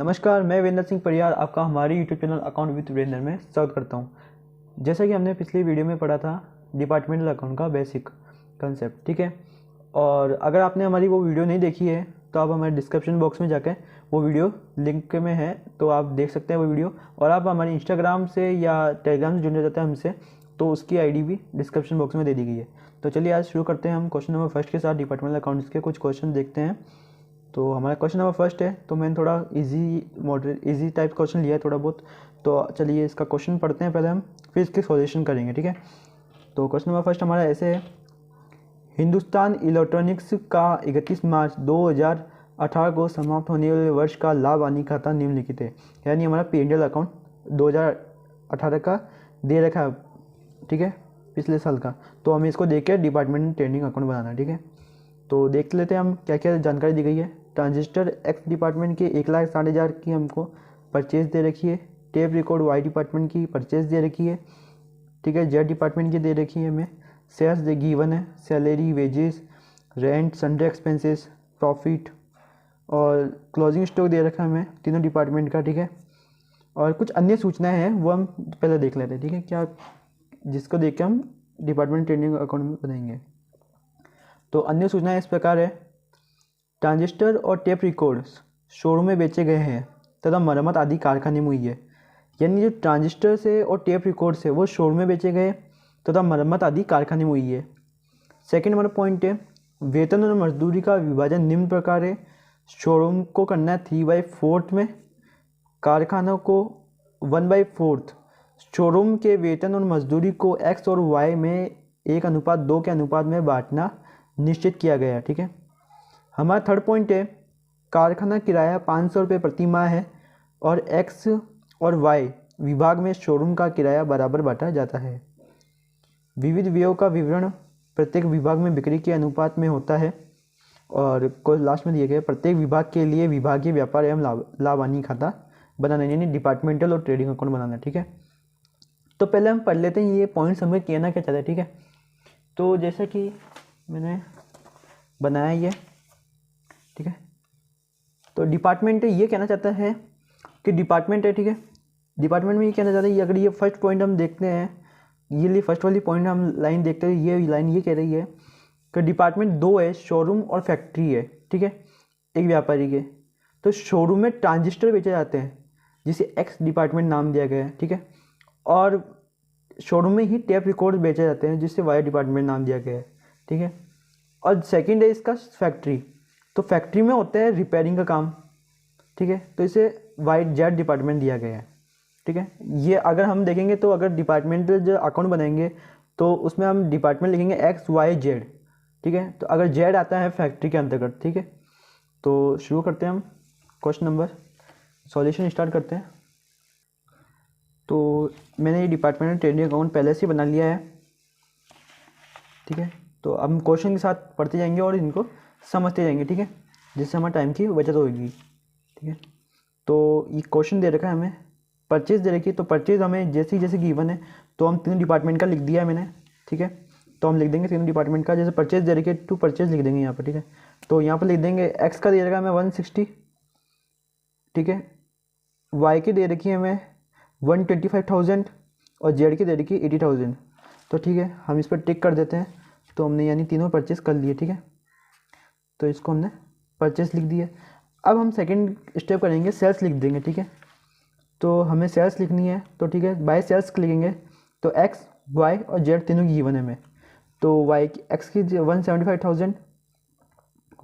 नमस्कार, मैं वीरेंद्र सिंह परियार आपका हमारे YouTube channel account with Virendra में स्वागत करता हूं। जैसा कि हमने पिछली वीडियो में पढ़ा था डिपार्टमेंटल अकाउंट का बेसिक कंसेप्ट, ठीक है। और अगर आपने हमारी वो वीडियो नहीं देखी है तो आप हमारे डिस्क्रिप्शन बॉक्स में जाकर वो वीडियो लिंक में है तो आप देख सकते हैं वो वीडियो। और आप हमारे इंस्टाग्राम से या टेलीग्राम से जुड़ना चाहते हैं हमसे तो उसकी ID भी डिस्क्रिप्शन बॉक्स में दे दी गई है। तो चलिए आज शुरू करते हैं हम क्वेश्चन नंबर फर्स्ट के साथ। डिपार्टमेंटल अकाउंट्स के कुछ क्वेश्चन देखते हैं। तो हमारा क्वेश्चन नंबर फर्स्ट है, तो मैंने थोड़ा इजी टाइप क्वेश्चन लिया है थोड़ा बहुत। तो चलिए इसका क्वेश्चन पढ़ते हैं पहले हम, फिर इसके सॉल्यूशन करेंगे, ठीक है। तो क्वेश्चन नंबर फर्स्ट हमारा ऐसे है, हिंदुस्तान इलेक्ट्रॉनिक्स का 31 मार्च 2018 को समाप्त होने वाले वर्ष का लाभ हानि खाता निम्नलिखित है। यानी हमारा P&L अकाउंट 2018 का दे रखा है, ठीक है, पिछले साल का। तो हमें इसको देख के डिपार्टमेंट ट्रेडिंग अकाउंट बनाना है, ठीक है। तो देख लेते हैं हम क्या क्या जानकारी दी गई है। ट्रांजिस्टर एक्स डिपार्टमेंट की 1,60,000 की हमको परचेज दे रखी है। टेप रिकॉर्ड वाई डिपार्टमेंट की परचेज दे रखी है, ठीक है। जेड डिपार्टमेंट की दे रखी है हमें। सेल्स दे गिवन है, salary, wages, rent, Sunday expenses, profit और क्लोजिंग स्टॉक दे रखा है हमें तीनों डिपार्टमेंट का, ठीक है। और कुछ अन्य सूचनाएं हैं वो हम पहले देख लेते हैं, ठीक है, क्या जिसको देख के हम डिपार्टमेंट ट्रेडिंग अकाउंट में बनाएंगे। तो अन्य सूचनाएं इस प्रकार है, ट्रांजिस्टर और टेप रिकॉर्ड्स शोरूम में बेचे गए हैं तथा मरम्मत आदि कारखाने में हुई है। यानी जो ट्रांजिस्टर से और टेप रिकॉर्ड से वो शोरूम में बेचे गए तथा मरम्मत आदि कारखाने में हुई है। सेकेंड नंबर पॉइंट है, वेतन और मजदूरी का विभाजन निम्न प्रकार है, शोरूम को करना है 3/4 में, कारखानों को 1/4। शोरूम के वेतन और मजदूरी को X और Y में 1:2 के अनुपात में बांटना निश्चित किया गया है, ठीक है। हमारा थर्ड पॉइंट है, कारखाना किराया 500 रुपये प्रति माह है और X और Y विभाग में शोरूम का किराया बराबर बांटा जाता है। विविध व्ययों का विवरण प्रत्येक विभाग में बिक्री के अनुपात में होता है। और को लास्ट में दिए गए, प्रत्येक विभाग के लिए विभागीय व्यापार एवं लाभ हानि खाता बनाना, यानी डिपार्टमेंटल और ट्रेडिंग अकाउंट बनाना, ठीक है। तो पहले हम पढ़ लेते हैं ये पॉइंट्स हमें कहना क्या चाहता है, ठीक है। तो जैसा कि मैंने बनाया ये, ठीक है। तो डिपार्टमेंट ये कहना चाहता है कि डिपार्टमेंट है, ठीक है। डिपार्टमेंट में ये कहना चाहता है, अगर ये फर्स्ट पॉइंट हम देखते हैं, ये लिए फर्स्ट वाली पॉइंट हम लाइन देखते हैं, ये लाइन ये कह रही है कि डिपार्टमेंट दो है, शोरूम और फैक्ट्री है, ठीक है, एक व्यापारी के। तो शोरूम में ट्रांजिस्टर बेचे जाते हैं जिसे एक्स डिपार्टमेंट नाम दिया गया है, ठीक है। और शोरूम में ही टेप रिकॉर्ड बेचे जाते हैं जिससे वाई डिपार्टमेंट नाम दिया गया है, ठीक है। और सेकंड है इसका फैक्ट्री। तो फैक्ट्री में होता है रिपेयरिंग का काम, ठीक है। तो इसे वाई जेड डिपार्टमेंट दिया गया है, ठीक है। ये अगर हम देखेंगे तो अगर डिपार्टमेंटल जो अकाउंट बनाएंगे तो उसमें हम डिपार्टमेंट लिखेंगे XYZ, ठीक है। तो अगर जेड आता है फैक्ट्री के अंतर्गत, ठीक है। तो शुरू करते हैं हम क्वेश्चन नंबर, सॉल्यूशन स्टार्ट करते हैं। तो मैंने ये डिपार्टमेंटल ट्रेडिंग अकाउंट पहले से बना लिया है, ठीक है। तो अब हम क्वेश्चन के साथ पढ़ते जाएंगे और इनको समझते जाएंगे, ठीक है, जिससे हमारे टाइम की बचत होगी, ठीक है। तो ये क्वेश्चन दे रखा है हमें, परचेज दे रखी है। तो परचेज हमें जैसे जैसे गिवन है तो हम तीनों डिपार्टमेंट का लिख दिया है मैंने, ठीक है। तो हम लिख देंगे तीनों डिपार्टमेंट का, जैसे परचेज दे रखी है टू परचेज लिख देंगे यहाँ पर, ठीक है। तो यहाँ पर लिख देंगे एक्स का दे रखा है हमें 160, ठीक है। वाई की दे रखी है हमें 125,000 और जेड की दे रखी है 80,000। तो ठीक है, हम इस पर टिक कर देते हैं। तो हमने यानी तीनों परचेस कर लिए, ठीक है। तो इसको हमने परचेस लिख दिया। अब हम सेकंड स्टेप करेंगे, सेल्स लिख देंगे, ठीक है। तो हमें सेल्स लिखनी है, तो ठीक है, बाय सेल्स लिखेंगे। तो एक्स, वाई और जेड तीनों की गिवन है हमें। तो वाई की एक्स की 175,000,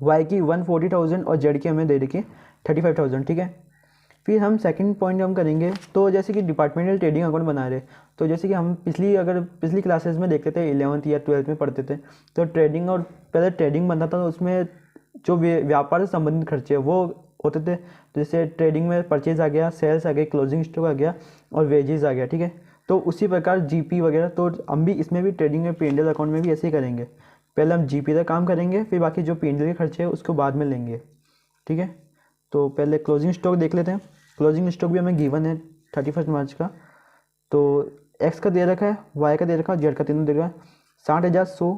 वाई की 140,000 और जेड की हमें दे रखी 35,000, ठीक है। फिर हम सेकंड पॉइंट हम करेंगे, तो जैसे कि डिपार्टमेंटल ट्रेडिंग अकाउंट बना रहे, तो जैसे कि हम पिछली क्लासेस में देखते थे 11th या 12th में पढ़ते थे, तो ट्रेडिंग और पहले ट्रेडिंग बनता था तो उसमें जो व्यापार से संबंधित खर्चे वो होते थे। तो जैसे ट्रेडिंग में परचेज आ गया, सेल्स आ गए, क्लोजिंग स्टॉक आ गया और वेजेस आ गया, ठीक है। तो उसी प्रकार जीपी वगैरह, तो हम भी इसमें भी ट्रेडिंग में P&L अकाउंट में भी ऐसे ही करेंगे। पहले हम जीपी का काम करेंगे, फिर बाकी जो P&L के खर्चे हैं उसको बाद में लेंगे, ठीक है। तो पहले क्लोजिंग स्टॉक देख लेते हैं। क्लोजिंग स्टॉक भी हमें गिवन है 31 मार्च का। तो एक्स का दे रखा है, वाई का दे रखा है, जेड का तीनों दे रखा है। 60,100,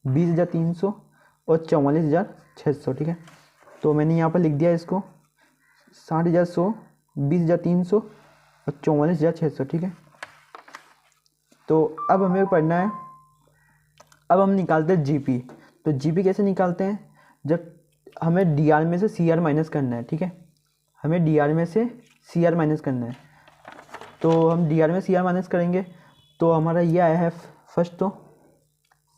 20,300 और 44,600, ठीक है। तो मैंने यहाँ पर लिख दिया इसको 60,100, 20,300 और 44,600। ठीक है, तो अब हमें पढ़ना है, अब हम निकालते हैं जीपी। तो जीपी कैसे निकालते हैं, जब हमें डीआर में से सीआर माइनस करना है। ठीक है, हमें डीआर में से सीआर माइनस करना है, तो हम डीआर में सीआर माइनस करेंगे तो हमारा ये आया है फर्स्ट तो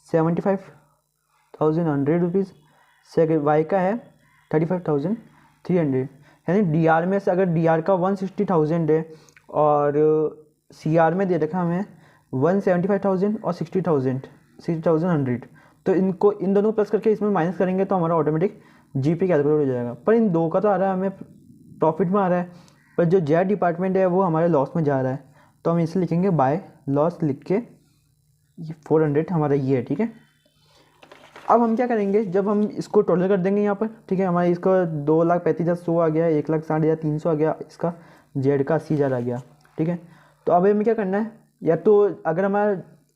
75,100 रुपीज़, सेकेंड वाई का है 35,300। यानी डीआर में से अगर डीआर का 160,000 है और सीआर में दे रखा हमें 175,000 और 60,100, तो इनको इन दोनों को प्लस करके इसमें माइनस करेंगे तो हमारा ऑटोमेटिक जीपी कैलकुलेट हो जाएगा। पर इन दो का तो आ रहा है हमें प्रॉफिट में आ रहा है, पर जो जेड डिपार्टमेंट है वो हमारे लॉस में जा रहा है, तो हम इसे लिखेंगे बाय लॉस लिख के 400 हमारा ये है। ठीक है, अब हम क्या करेंगे, जब हम इसको टोटल कर देंगे यहाँ पर, ठीक है, हमारा इसका 2,35,100 आ गया, 1,60,300 आ गया, इसका जेड का 80,000 आ गया। ठीक है, तो अब हमें क्या करना है, या तो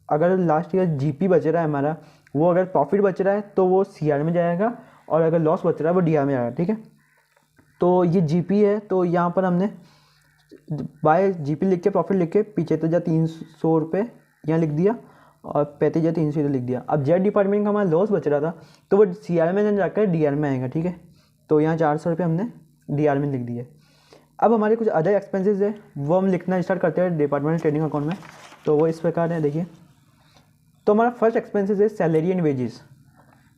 अगर लास्ट ईयर जीपी बच रहा है हमारा, वो अगर प्रॉफिट बच रहा है तो वो सीआर में जाएगा, और अगर लॉस बच रहा है वो डीआर में जाएगा। ठीक है, तो ये जीपी है, तो यहाँ पर हमने बाय जीपी लिख के प्रॉफिट लिख के 75,300 रुपये यहाँ लिख दिया और 35,300 इधर लिख दिया। अब जेड डिपार्टमेंट का हमारा लॉस बच रहा था तो वो सीआर में जाकर डीआर में आएगा। ठीक है, तो यहाँ 400 रुपये हमने डीआर में लिख दिए। अब हमारे कुछ अदर एक्सपेंसेस है वो हम लिखना स्टार्ट करते हैं डिपार्टमेंट ट्रेडिंग अकाउंट में। तो वो इस प्रकार है, देखिए। तो हमारा फर्स्ट एक्सपेंसेस है सैलरी एंड वेजेस।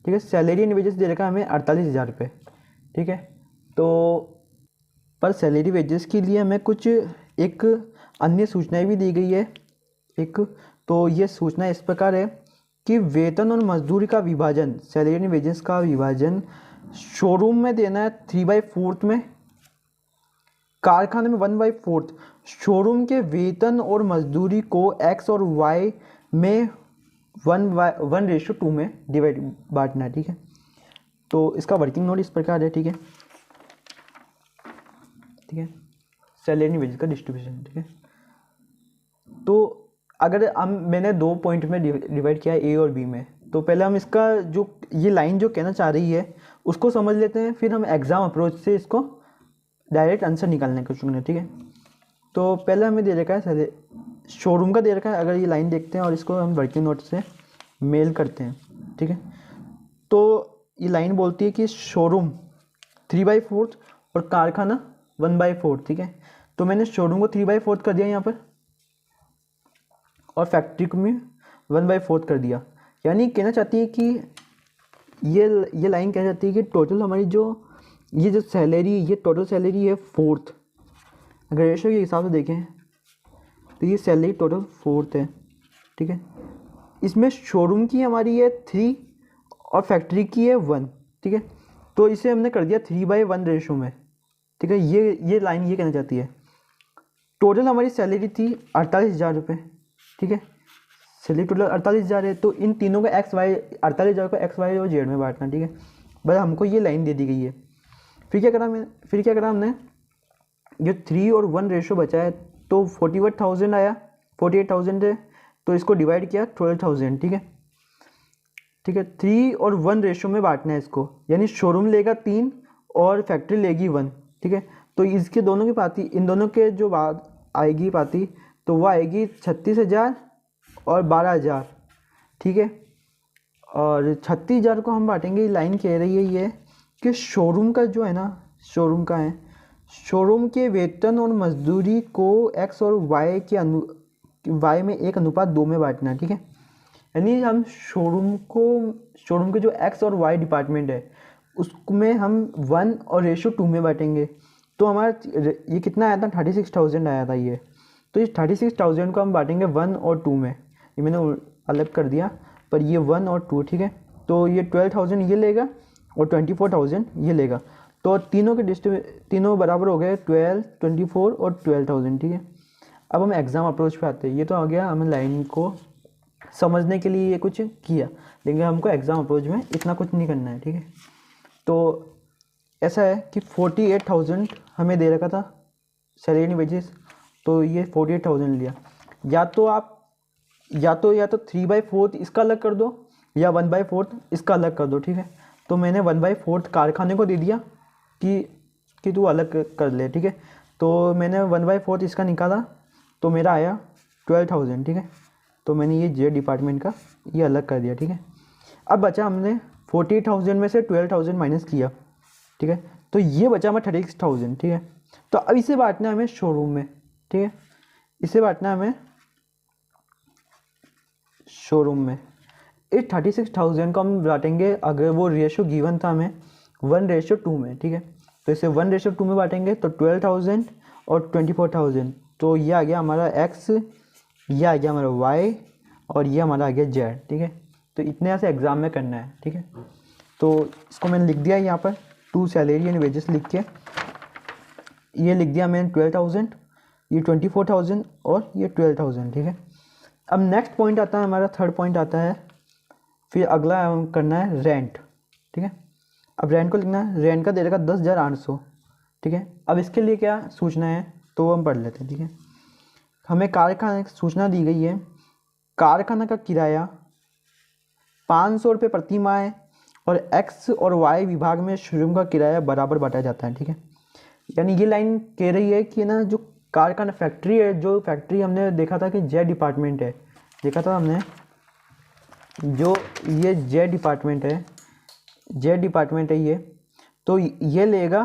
ठीक है, सैलरी एंड वेजेस दे रखा है हमें 48,000 रुपये। ठीक है, तो पर सैलरी वेजेस के लिए हमें कुछ एक अन्य सूचनाएं भी दी गई है एक। तो ये सूचना इस प्रकार है कि वेतन और मजदूरी का विभाजन, सैलरी एंड वेजेस का विभाजन शोरूम में देना है 3/4 में, कारखाने में 1/4। शोरूम के वेतन और मजदूरी को एक्स और वाई में 1:2 में डिवाइड बांटना है। ठीक है, तो इसका वर्किंग नोट इस प्रकार है। ठीक है, ठीक है, सैलरी एंड वेजेस का डिस्ट्रीब्यूशन। ठीक है, तो अगर मैंने 2 पॉइंट में डिवाइड किया है, ए और बी में, तो पहले हम इसका जो ये लाइन जो कहना चाह रही है उसको समझ लेते हैं, फिर हम एग्जाम अप्रोच से इसको डायरेक्ट आंसर निकालने का चुनना। ठीक है, तो पहले हमें दे रखा है शोरूम का दे रखा है, अगर ये लाइन देखते हैं और इसको हम वर्किंग नोट से मेल करते हैं। ठीक है, तो ये लाइन बोलती है कि शोरूम 3/4 और कारखाना 1/4। ठीक है, तो मैंने शोरूम को 3/4 कर दिया यहाँ पर और फैक्ट्री को में 1/4 कर दिया। यानी कहना चाहती है कि ये लाइन कह जाती है कि टोटल हमारी ये जो सैलरी, ये टोटल सैलरी है 4th। अगर रेशो के हिसाब से देखें तो ये सैलरी टोटल 4th है। ठीक है, इसमें शोरूम की हमारी है 3 और फैक्ट्री की है 1। ठीक है, तो इसे हमने कर दिया 3/1 रेशो में। ठीक है, ये लाइन ये कहना चाहती है टोटल हमारी सैलरी थी 48,000 रुपये। ठीक है, सैलरी टोटल 48,000 है, तो इन तीनों का एक्स वाई 48,000 को एक्स वाई और जेड में बांटना। ठीक है, बस हमको ये लाइन दे दी गई है। फिर क्या करा हमने जो 3 और 1 रेशो बचा है, तो 48,000 आया, 48,000 है, तो इसको डिवाइड किया 12,000। ठीक है, ठीक है, 3 और 1 रेशो में बांटना है इसको, यानी शोरूम लेगा 3 और फैक्ट्री लेगी 1। ठीक है, तो इसके दोनों की पाती, इन दोनों के जो बात आएगी पाती, तो वह आएगी 36,000 और 12,000। ठीक है, और 36,000 को हम बांटेंगे। लाइन कह रही है ये कि शोरूम का जो है ना, शोरूम का है, शोरूम के वेतन और मजदूरी को एक्स और वाई वाई में 1:2 में बांटना है। ठीक है, यानी हम शोरूम के जो एक्स और वाई डिपार्टमेंट है उसमें हम 1 और रेशो 2 में बांटेंगे। तो हमारा ये कितना आया था, 36,000 आया था ये। तो इस 36,000 को हम बांटेंगे 1 और 2 में। ये मैंने अलग कर दिया, पर ये 1 और 2। ठीक है, तो ये 12,000 ये लेगा और 24,000 ये लेगा, तो तीनों बराबर हो गए 12, 24 और 12,000। ठीक है, अब हम एग्ज़ाम अप्रोच पे आते हैं। ये तो आ गया, हमें लाइन को समझने के लिए ये कुछ किया, लेकिन हमको एग्ज़ाम अप्रोच में इतना कुछ नहीं करना है। ठीक है, तो ऐसा है कि 48,000 हमें दे रखा था सैलरी एंड वेजेस, तो ये 48,000 लिया। या तो 3/4 इसका अलग कर दो, या 1/4 इसका अलग कर दो। ठीक है, तो मैंने 1/4 कारखाने को दे दिया कि कि तू अलग कर ले, ठीक है। तो मैंने 1/4 इसका निकाला तो मेरा आया 12,000, ठीक है। तो मैंने ये जेड डिपार्टमेंट का ये अलग कर दिया, ठीक है। अब बचा हमने 40,000 में से 12,000 माइनस किया, ठीक है। तो ये बचा हमें 36,000, ठीक है। तो अब इसे बांटना है हमें शोरूम में, ठीक है। इसे बांटना है हमें शोरूम में। इस 36,000 को हम बांटेंगे, अगर वो रेशो गिवन था हमें 1:2 में, ठीक है। तो इसे 1:2 में बांटेंगे तो 12,000 और 24,000, तो ये आ गया हमारा एक्स, ये आ गया हमारा वाई और ये हमारा आ गया जेड, ठीक है। तो इतने ऐसे एग्ज़ाम में करना है, ठीक है। तो इसको मैंने लिख दिया यहाँ पर, टू सैलरी एंड वेजेस लिख के ये लिख दिया मैंने 12,000, ये 24,000 और ये 12,000, ठीक है। अब नेक्स्ट पॉइंट आता है हमारा, थर्ड पॉइंट आता है, फिर अगला करना है रेंट, ठीक है। अब रेंट को लिखना है, रेंट का दे रखा 10,800, ठीक है। अब इसके लिए क्या सूचना है तो वो हम पढ़ लेते हैं, ठीक है। हमें कारखाने की सूचना दी गई है, कारखाना का किराया 500 रुपये प्रति माह है और एक्स और वाई विभाग में शोरूम का किराया बराबर बांटा जाता है, ठीक है। यानी ये लाइन कह रही है कि ना जो कारखाना फैक्ट्री है, जो फैक्ट्री हमने देखा था कि जेड डिपार्टमेंट है, देखा था हमने, जो ये जेड डिपार्टमेंट है, जेड डिपार्टमेंट है ये, तो ये लेगा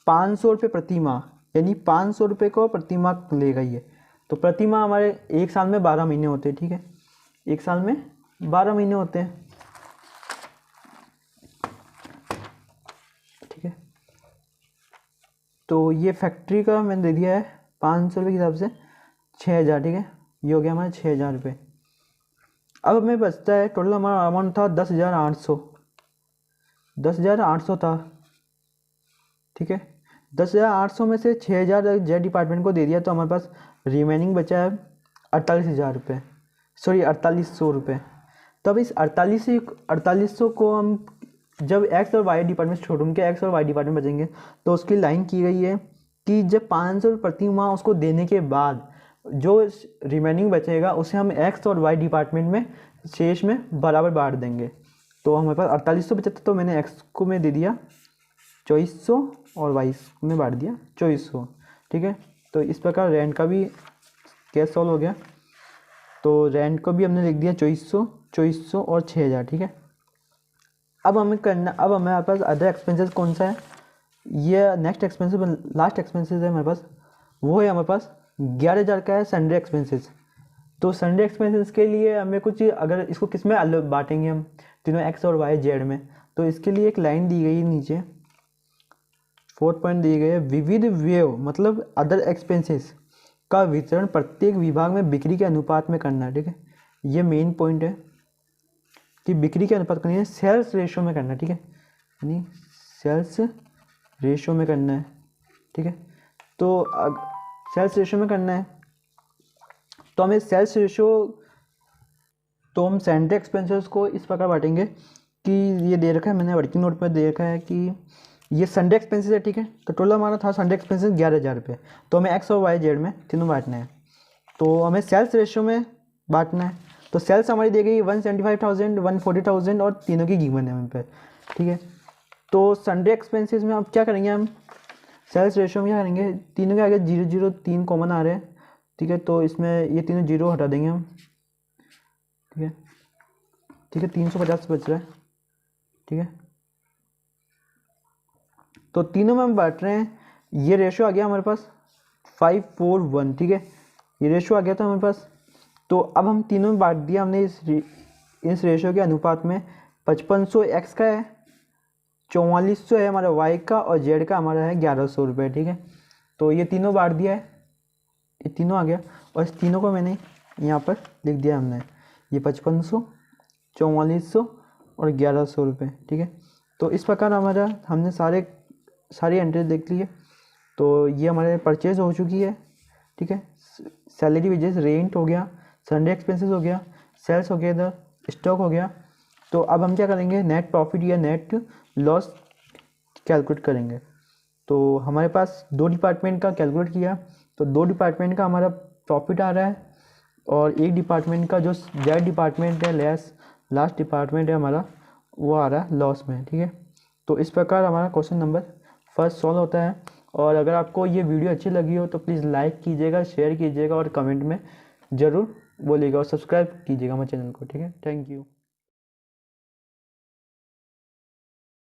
500 रुपये प्रति माह, यानी 500 रुपये को प्रति माह लेगा ये। तो प्रति माह हमारे एक साल में 12 महीने होते हैं, ठीक है। एक साल में 12 महीने होते हैं, ठीक है। तो ये फैक्ट्री का मैंने दे दिया है 500 रुपये के हिसाब से 6,000, ठीक है। ये हो गया हमारा 6,000 रुपये। अब हमें बचता है, टोटल हमारा अमाउंट था 10,800, 10,800 था, ठीक है। 10,800 में से 6,000 जेड डिपार्टमेंट को दे दिया, तो हमारे पास रिमेनिंग बचा है 48,000 रुपये, सॉरी 4,800 रुपये। तब इस 4800 को हम जब एक्स और वाई डिपार्टमेंट शोरूम के एक्स और वाई डिपार्टमेंट बचेंगे तो उसकी लाइन की गई है कि जब 500 रुपये प्रति माह उसको देने के बाद जो रिमेनिंग बचेगा उसे हम एक्स और वाई डिपार्टमेंट में शेष में बराबर बांट देंगे। तो हमारे पास 4800 बचा था, तो मैंने एक्स को मैं दे दिया 2400 और वाई में बांट दिया 2400, ठीक है। तो इस प्रकार रेंट का भी केस सॉल्व हो गया। तो रेंट को भी हमने लिख दिया 2400 और 6,000, ठीक है। अब हमारे पास अदर एक्सपेंसेस कौन सा है, ये नेक्स्ट एक्सपेंसेस लास्ट एक्सपेंसेस है हमारे पास, वो है हमारे पास 11,000 का है संडे एक्सपेंसेस। तो संडे एक्सपेंसेस के लिए हमें कुछ, अगर इसको किस में अलग बांटेंगे हम तीनों एक्स और वाई जेड में, तो इसके लिए एक लाइन दी गई है नीचे, 4th पॉइंट दी गई है, विविध व्यय मतलब अदर एक्सपेंसेस का वितरण प्रत्येक विभाग में बिक्री के अनुपात में करना है, ठीक है। ये मेन पॉइंट है कि बिक्री के अनुपात करनी है, सेल्स रेशो में करना है, ठीक है, यानी सेल्स रेशो में करना है, ठीक है। तो सेल्स रेशो में करना है तो हमें सेल्स रेशो, तो हम सेंट्रल एक्सपेंसेस को इस प्रकार बांटेंगे कि ये दे रखा है, मैंने वर्किंग नोट में दे रखा है कि ये संडे एक्सपेंसेस है, ठीक है। तो टोटल हमारा था संडे एक्सपेंसेस 11,000 रुपये, तो हमें एक्स और वाई जेड में तीनों बांटना है। तो हमें सेल्स रेशो में बांटना है, तो सेल्स हमारी दी गई 175,000, 140,000 और तीनों की गिवन है हम पे, ठीक है। तो संडे एक्सपेंसेस में अब क्या करेंगे हम, सेल्स रेशो में क्या करेंगे, तीनों के आगे 0, 3 कॉमन आ रहे हैं, ठीक है। तो इसमें ये तीनों 0 हटा देंगे हम, ठीक है, ठीक है। 350 बच रहा है, ठीक है। तो तीनों में हम बांट रहे हैं, ये रेशो आ गया हमारे पास 5:4:1, ठीक है, ये रेशो आ गया था हमारे पास। तो अब हम तीनों में बांट दिया हमने इस रेशो के अनुपात में। 5500 एक्स का है, 4400 है हमारा वाई का और जेड का हमारा है 1100 रुपये, ठीक है। तो ये तीनों बांट दिया है, ये तीनों आ गया, और इस तीनों को मैंने यहाँ पर लिख दिया हमने, ये 5500, 4400 और 1100 रुपये, ठीक है। तो इस प्रकार हमने सारी एंट्री देख ली है। तो ये हमारे परचेज हो चुकी है, ठीक है। सैलरी वेजेस रेंट हो गया, संडे एक्सपेंसेस हो गया, सेल्स हो गया, इधर स्टॉक हो गया। तो अब हम क्या करेंगे, नेट प्रॉफिट या नेट लॉस कैलकुलेट करेंगे। तो हमारे पास 2 डिपार्टमेंट का कैलकुलेट किया, तो 2 डिपार्टमेंट का हमारा प्रॉफिट आ रहा है और एक डिपार्टमेंट का जो जेड डिपार्टमेंट है, लास्ट डिपार्टमेंट है हमारा, वो आ रहा है लॉस में, ठीक है। तो इस प्रकार हमारा क्वेश्चन नंबर फर्स्ट सॉल्व होता है। और अगर आपको ये वीडियो अच्छी लगी हो तो प्लीज़ लाइक कीजिएगा, शेयर कीजिएगा और कमेंट में ज़रूर बोलिएगा और सब्सक्राइब कीजिएगा हमारे चैनल को। ठीक है, थैंक यू।